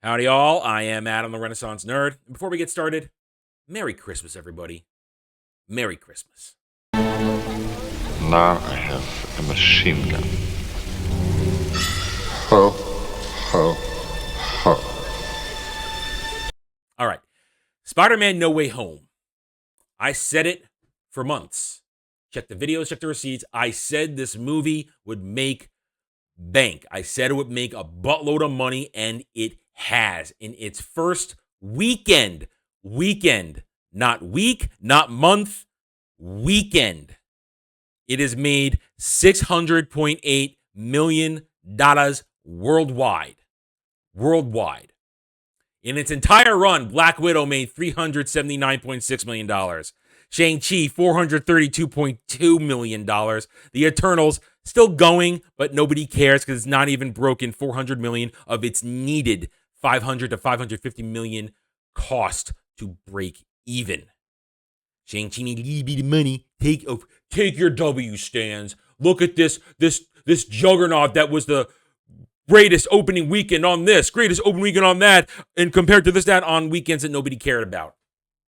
Howdy, all. I am Adam, the Renaissance Nerd. And before we get started, Merry Christmas, everybody. Merry Christmas. Now I have a machine gun. Ho, ho, ho. All right. Spider-Man No Way Home. I said it for months. Check the videos, check the receipts. I said this movie would make bank. I said it would make a buttload of money, and it has. In its first weekend, not week, not month, weekend, it has made $600.8 million worldwide. In its entire run, Black Widow made $379.6 million. Shang-Chi, $432.2 million. The Eternals, still going, but nobody cares because it's not even broken $400 million of its needed $500 to $550 million cost to break even. Shang-Chi need a little bit of money. Take your W stands. Look at this juggernaut that was the greatest opening weekend on this, greatest opening weekend on that, and compared to that on weekends that nobody cared about,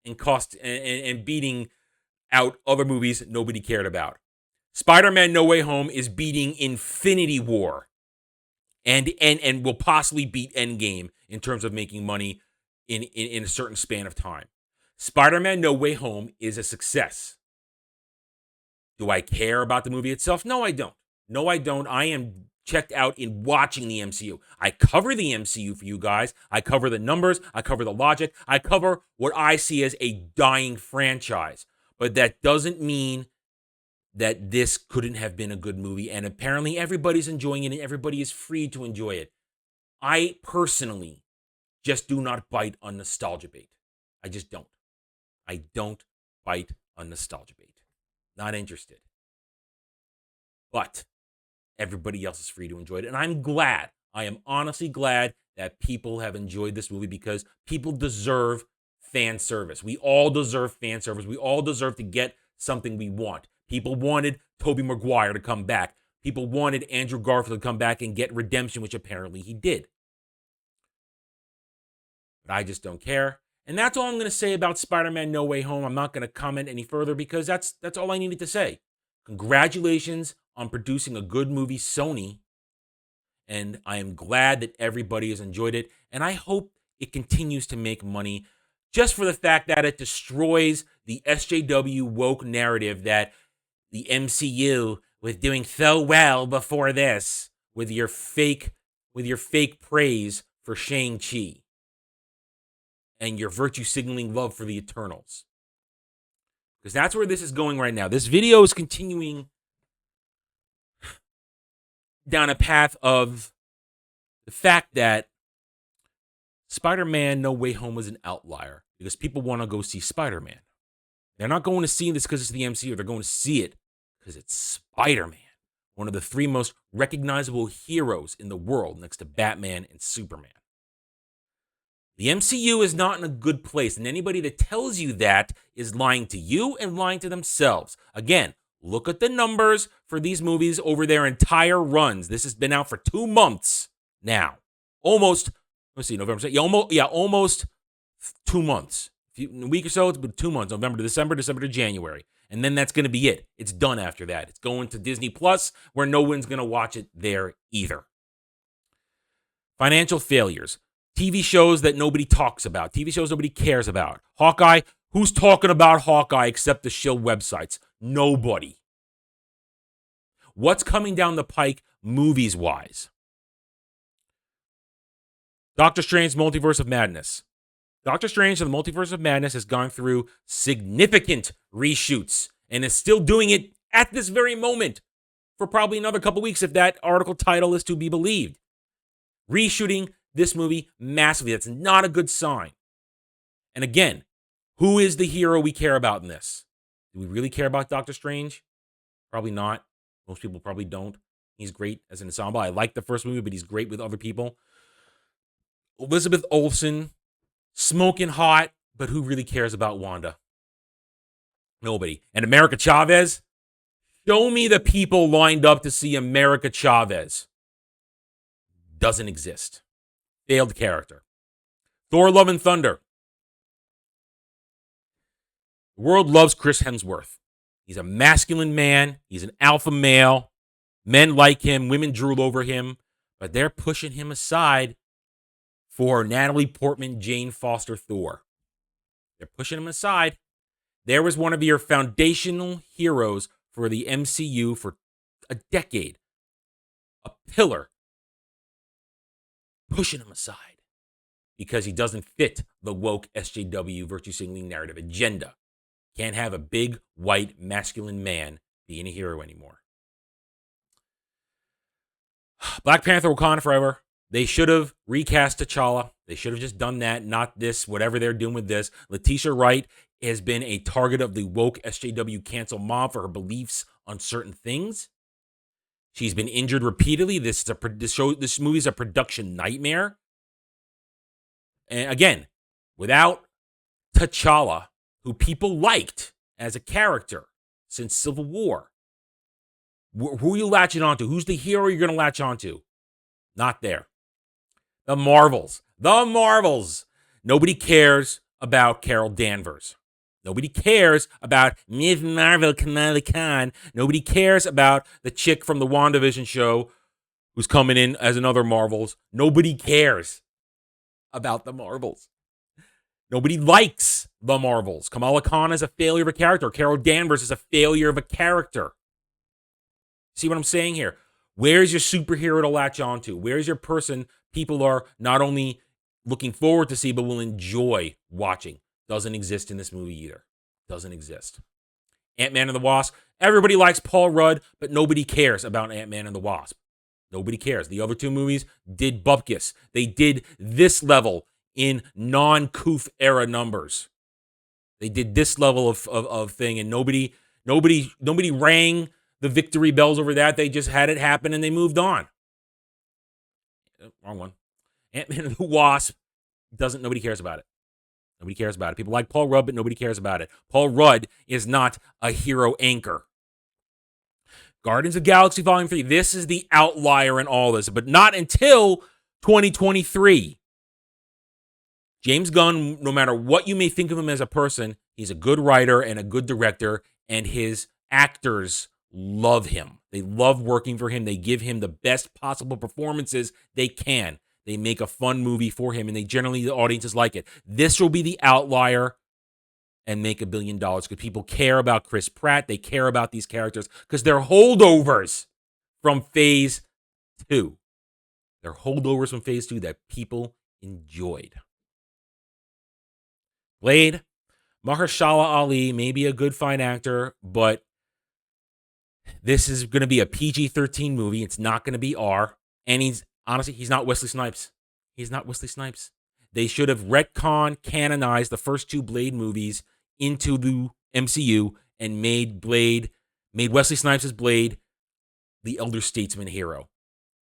and beating out other movies that nobody cared about. Spider-Man No Way Home is beating Infinity War, and will possibly beat Endgame in terms of making money in a certain span of time. Spider-Man No Way Home is a success. Do I care about the movie itself? No, I don't. I am checked out in watching the MCU. I cover the MCU for you guys. I cover the numbers. I cover the logic. I cover what I see as a dying franchise. But that doesn't mean that this couldn't have been a good movie. And apparently everybody's enjoying it and everybody is free to enjoy it. I personally just do not bite on nostalgia bait. I just don't. I don't bite on nostalgia bait. Not interested. But everybody else is free to enjoy it. And I'm glad. I am honestly glad that people have enjoyed this movie because people deserve fan service. We all deserve fan service. We all deserve to get something we want. People wanted Tobey Maguire to come back. People wanted Andrew Garfield to come back and get redemption, which apparently he did. But I just don't care. And that's all I'm going to say about Spider-Man No Way Home. I'm not going to comment any further because that's all I needed to say. Congratulations on producing a good movie, Sony. And I am glad that everybody has enjoyed it. And I hope it continues to make money just for the fact that it destroys the SJW woke narrative that the MCU was doing so well before this with your fake praise for Shang-Chi and your virtue signaling love for the Eternals. Because that's where this is going right now. This video is continuing down a path of the fact that Spider-Man No Way Home was an outlier because people want to go see Spider-Man. They're not going to see this because it's the MCU. They're going to see it because it's Spider-Man, one of the three most recognizable heroes in the world next to Batman and Superman. The MCU is not in a good place, and anybody that tells you that is lying to you and lying to themselves. Again, look at the numbers for these movies over their entire runs. This has been out for 2 months now. Almost 2 months. In a week or so, it's been 2 months. November to December, December to January. And then that's going to be it. It's done after that. It's going to Disney Plus, where no one's going to watch it there either. Financial failures. TV shows that nobody talks about. TV shows nobody cares about. Hawkeye. Who's talking about Hawkeye except the shill websites? Nobody. What's coming down the pike movies-wise? Doctor Strange Multiverse of Madness. Doctor Strange and the Multiverse of Madness has gone through significant reshoots and is still doing it at this very moment for probably another couple weeks if that article title is to be believed. Reshooting this movie massively. That's not a good sign. And again, who is the hero we care about in this? Do we really care about Doctor Strange? Probably not. Most people probably don't. He's great as an ensemble. I like the first movie, but he's great with other people. Elizabeth Olsen, smoking hot, but who really cares about Wanda? Nobody. And America Chavez? Show me the people lined up to see America Chavez. Doesn't exist. Failed character. Thor: Love and Thunder. The world loves Chris Hemsworth. He's a masculine man. He's an alpha male. Men like him. Women drool over him. But they're pushing him aside for Natalie Portman, Jane Foster Thor. They're pushing him aside. There was one of your foundational heroes for the MCU for a decade. A pillar. Pushing him aside because he doesn't fit the woke SJW virtue signaling narrative agenda. Can't have a big, white, masculine man being a hero anymore. Black Panther: Wakanda Forever. They should have recast T'Challa. They should have just done that, not this, whatever they're doing with this. Letitia Wright has been a target of the woke SJW cancel mob for her beliefs on certain things. She's been injured repeatedly. This movie is a production nightmare. And again, without T'Challa, who people liked as a character since Civil War, who are you latching onto? Who's the hero you're going to latch onto? Not there. The Marvels. Nobody cares about Carol Danvers. Nobody cares about Ms. Marvel Kamala Khan. Nobody cares about the chick from the WandaVision show who's coming in as another Marvels. Nobody cares about the Marvels. Nobody likes the Marvels. Kamala Khan is a failure of a character. Carol Danvers is a failure of a character. See what I'm saying here? Where's your superhero to latch onto? Where's your person people are not only looking forward to see, but will enjoy watching? Doesn't exist in this movie either. Doesn't exist. Ant-Man and the Wasp. Everybody likes Paul Rudd, but nobody cares about Ant-Man and the Wasp. Nobody cares. The other two movies did bupkis. They did this level in non-coof era numbers. They did this level of thing, and nobody rang the victory bells over that. They just had it happen and they moved on. Wrong one. Ant-Man and the Wasp nobody cares about it. Nobody cares about it. People like Paul Rudd, but nobody cares about it. Paul Rudd is not a hero anchor. Guardians of the Galaxy Volume 3. This is the outlier in all this, but not until 2023. James Gunn, no matter what you may think of him as a person, he's a good writer and a good director, and his actors love him. They love working for him. They give him the best possible performances they can. They make a fun movie for him, and the audiences like it. This will be the outlier and make $1 billion because people care about Chris Pratt. They care about these characters because they're holdovers from Phase 2. They're holdovers from Phase 2 that people enjoyed. Blade, Mahershala Ali may be a good fine actor, but this is going to be a PG-13 movie. It's not going to be R. And he's not Wesley Snipes. He's not Wesley Snipes. They should have canonized the first two Blade movies into the MCU and made Wesley Snipes' Blade the elder statesman hero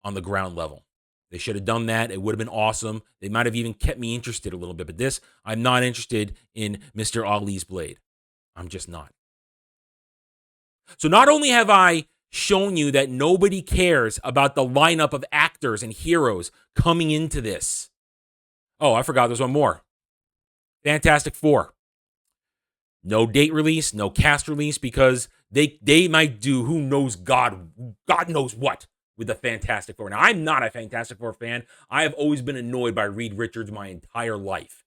on the ground level. They should have done that. It would have been awesome. They might have even kept me interested a little bit. But this, I'm not interested in Mr. Ali's Blade. I'm just not. So not only have I shown you that nobody cares about the lineup of actors and heroes coming into this. Oh, I forgot there's one more. Fantastic Four. No date release, no cast release, because they might do who knows God knows what with the Fantastic Four. Now, I'm not a Fantastic Four fan. I have always been annoyed by Reed Richards my entire life.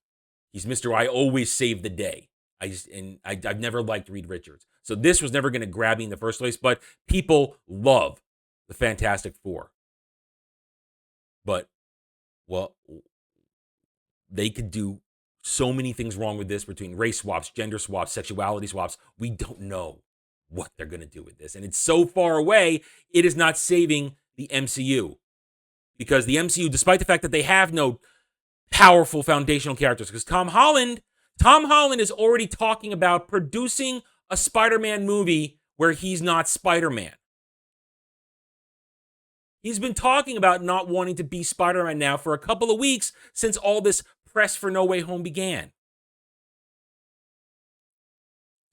He's Mr. I always save the day. I've never liked Reed Richards. So this was never going to grab me in the first place, but people love the Fantastic Four. But, well, they could do so many things wrong with this between race swaps, gender swaps, sexuality swaps. We don't know what they're going to do with this. And it's so far away, it is not saving the MCU. Because the MCU, despite the fact that they have no powerful foundational characters, because Tom Holland is already talking about producing a Spider-Man movie where he's not Spider-Man. He's been talking about not wanting to be Spider-Man now for a couple of weeks since all this press for No Way Home began.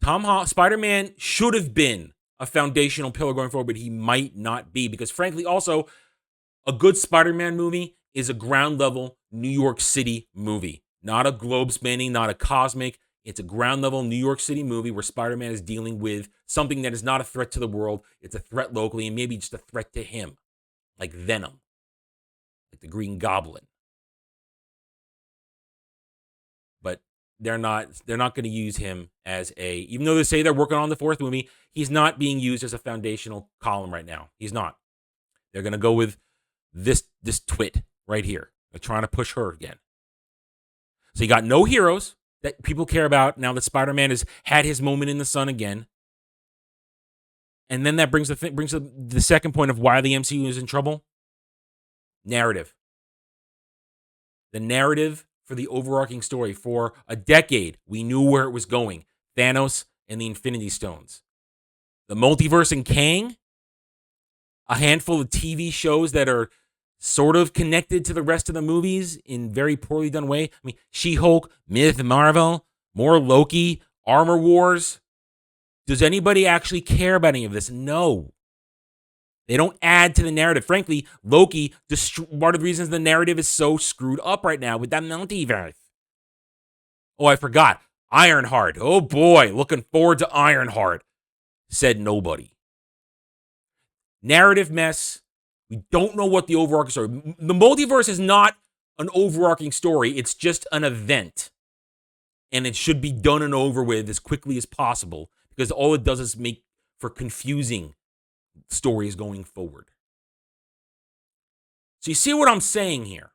Spider-Man should have been a foundational pillar going forward, but he might not be because, frankly, also, a good Spider-Man movie is a ground-level New York City movie, Not a globe spanning, not a cosmic. It's a ground level New York City movie where Spider-Man is dealing with something that is not a threat to the world. It's a threat locally and maybe just a threat to him, like Venom, like the Green Goblin. But they're not going to use him as even though they say they're working on the fourth movie, he's not being used as a foundational column right now. He's not. They're going to go with this twit right here. They're trying to push her again. So you got no heroes that people care about now that Spider-Man has had his moment in the sun again. And then that brings the second point of why the MCU is in trouble. Narrative. The narrative for the overarching story. For a decade, we knew where it was going. Thanos and the Infinity Stones. The multiverse and Kang. A handful of TV shows that are sort of connected to the rest of the movies in very poorly done way. I mean, She-Hulk, Ms. Marvel, more Loki, Armor Wars. Does anybody actually care about any of this? No. They don't add to the narrative. Frankly, Loki, one of the reasons the narrative is so screwed up right now with that multiverse. Oh, I forgot. Ironheart. Oh boy, looking forward to Ironheart. Said nobody. Narrative mess. We don't know what the overarching story. The multiverse is not an overarching story. It's just an event. And it should be done and over with as quickly as possible because all it does is make for confusing stories going forward. So you see what I'm saying here?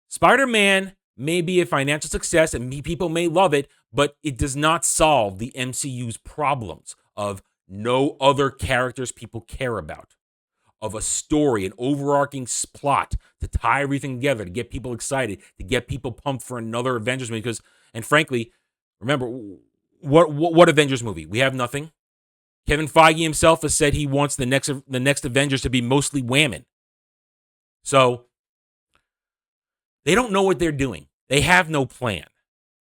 Spider-Man may be a financial success and people may love it, but it does not solve the MCU's problems of no other characters people care about, of a story, an overarching plot to tie everything together, to get people excited, to get people pumped for another Avengers movie. And frankly, remember, what Avengers movie? We have nothing. Kevin Feige himself has said he wants the next Avengers to be mostly whammon. So they don't know what they're doing. They have no plan.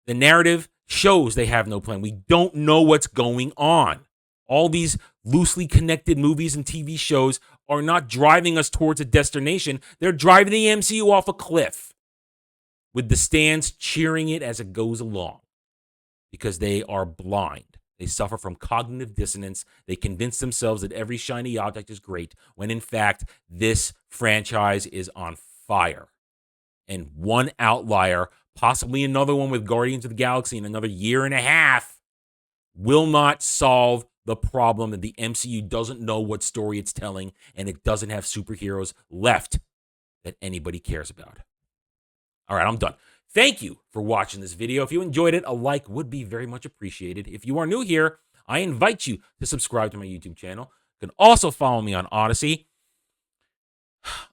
The narrative shows they have no plan. We don't know what's going on. All these loosely connected movies and TV shows are not driving us towards a destination. They're driving the MCU off a cliff with the stands cheering it as it goes along because they are blind. They suffer from cognitive dissonance. They convince themselves that every shiny object is great when, in fact, this franchise is on fire. And one outlier, possibly another one with Guardians of the Galaxy in another year and a half, will not solve the problem that the MCU doesn't know what story it's telling and it doesn't have superheroes left that anybody cares about. All right, I'm done. Thank you for watching this video. If you enjoyed it, a like would be very much appreciated. If you are new here, I invite you to subscribe to my YouTube channel. You can also follow me on Odyssey.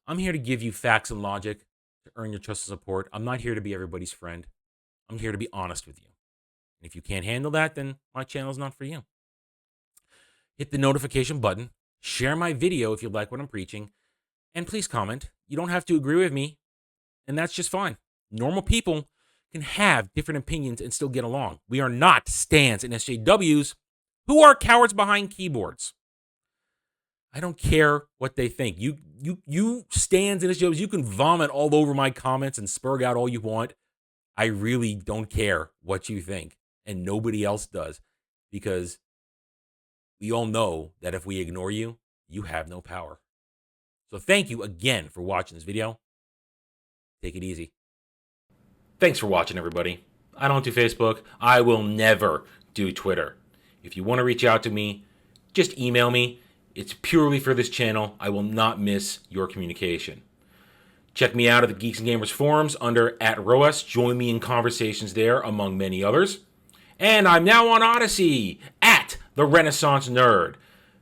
I'm here to give you facts and logic to earn your trust and support. I'm not here to be everybody's friend. I'm here to be honest with you. And if you can't handle that, then my channel is not for you. Hit the notification button. Share my video if you like what I'm preaching. And please comment. You don't have to agree with me. And that's just fine. Normal people can have different opinions and still get along. We are not stans and SJWs who are cowards behind keyboards. I don't care what they think. You stans and SJWs, you can vomit all over my comments and spurg out all you want. I really don't care what you think. And nobody else does. Because we all know that if we ignore you, you have no power. So thank you again for watching this video. Take it easy. Thanks for watching, everybody. I don't do Facebook. I will never do Twitter. If you want to reach out to me, just email me. It's purely for this channel. I will not miss your communication. Check me out at the Geeks and Gamers forums under @ROAS. Join me in conversations there, among many others. And I'm now on Odyssey @The Renaissance Nerd.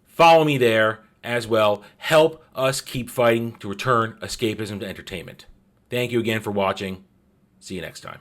Follow me there as well. Help us keep fighting to return escapism to entertainment. Thank you again for watching. See you next time.